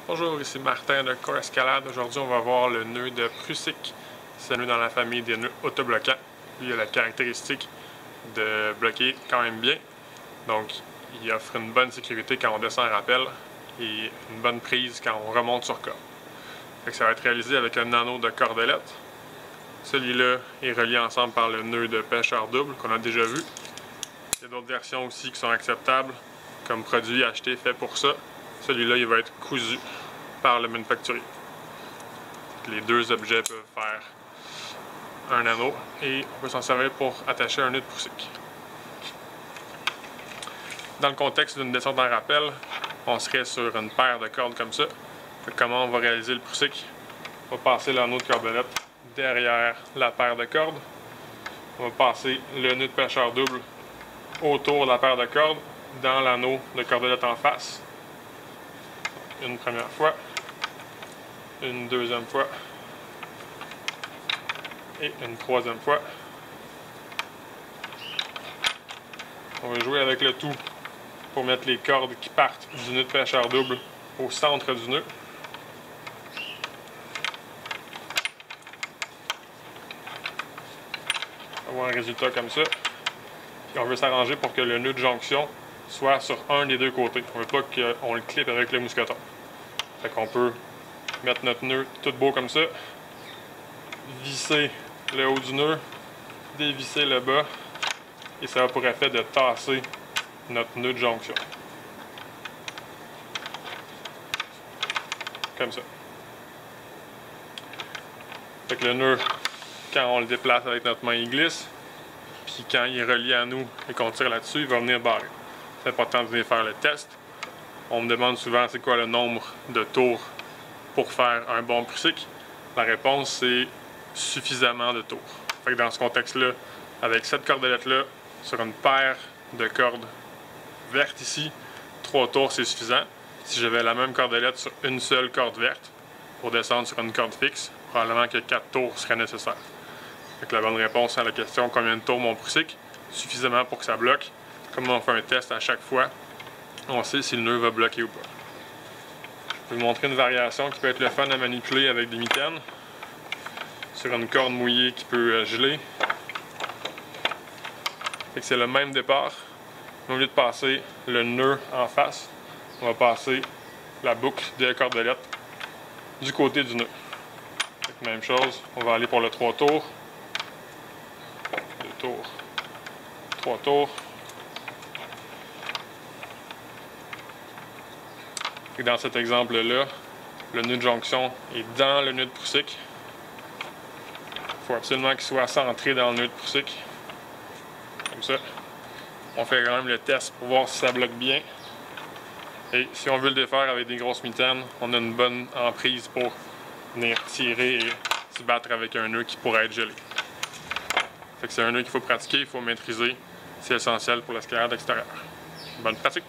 Bonjour, ici Martin de Core Escalade. Aujourd'hui, on va voir le nœud de Prusik. C'est un nœud dans la famille des nœuds autobloquants. Lui, il a la caractéristique de bloquer quand même bien. Donc, il offre une bonne sécurité quand on descend en rappel et une bonne prise quand on remonte sur corde. Ça va être réalisé avec un anneau de cordelette. Celui-là est relié ensemble par le nœud de pêcheur double qu'on a déjà vu. Il y a d'autres versions aussi qui sont acceptables comme produit acheté fait pour ça. Celui-là, il va être cousu par le manufacturier. Les deux objets peuvent faire un anneau et on peut s'en servir pour attacher un nœud de Prusik. Dans le contexte d'une descente en rappel, on serait sur une paire de cordes comme ça. Comment on va réaliser le Prusik? On va passer l'anneau de cordelette derrière la paire de cordes. On va passer le nœud de pêcheur double autour de la paire de cordes dans l'anneau de cordelette en face. Une première fois, une deuxième fois et une troisième fois. On va jouer avec le tout pour mettre les cordes qui partent du nœud de pêcheur double au centre du nœud. On va avoir un résultat comme ça. Puis on veut s'arranger pour que le nœud de jonction soit sur un des deux côtés. On ne veut pas qu'on le clippe avec le mousqueton. Fait qu'on peut mettre notre nœud tout beau comme ça, visser le haut du nœud, dévisser le bas, et ça a pour effet de tasser notre nœud de jonction. Comme ça. Fait que le nœud, quand on le déplace avec notre main, il glisse, puis quand il est relié à nous et qu'on tire là-dessus, il va venir barrer. C'est important de venir faire le test. On me demande souvent c'est quoi le nombre de tours pour faire un bon Prusik. La réponse c'est suffisamment de tours. Fait que dans ce contexte-là, avec cette cordelette-là, sur une paire de cordes vertes ici, 3 tours c'est suffisant. Si j'avais la même cordelette sur une seule corde verte, pour descendre sur une corde fixe, probablement que 4 tours seraient nécessaires. Fait que la bonne réponse à la question combien de tours mon Prusik, suffisamment pour que ça bloque. Comme on fait un test à chaque fois, on sait si le nœud va bloquer ou pas. Je vais vous montrer une variation qui peut être le fun à manipuler avec des mitaines. Sur une corde mouillée qui peut geler. C'est le même départ. Mais au lieu de passer le nœud en face, on va passer la boucle de cordelette du côté du nœud. Même chose, on va aller pour le 3 tours. 2 tours. 3 tours. Et dans cet exemple-là, le nœud de jonction est dans le nœud de Prusik. Il faut absolument qu'il soit centré dans le nœud de Prusik. Comme ça. On fait quand même le test pour voir si ça bloque bien. Et si on veut le défaire avec des grosses mitaines, on a une bonne emprise pour venir tirer et se battre avec un nœud qui pourrait être gelé. Fait que c'est un nœud qu'il faut pratiquer, il faut maîtriser. C'est essentiel pour l'escalade extérieure. Bonne pratique!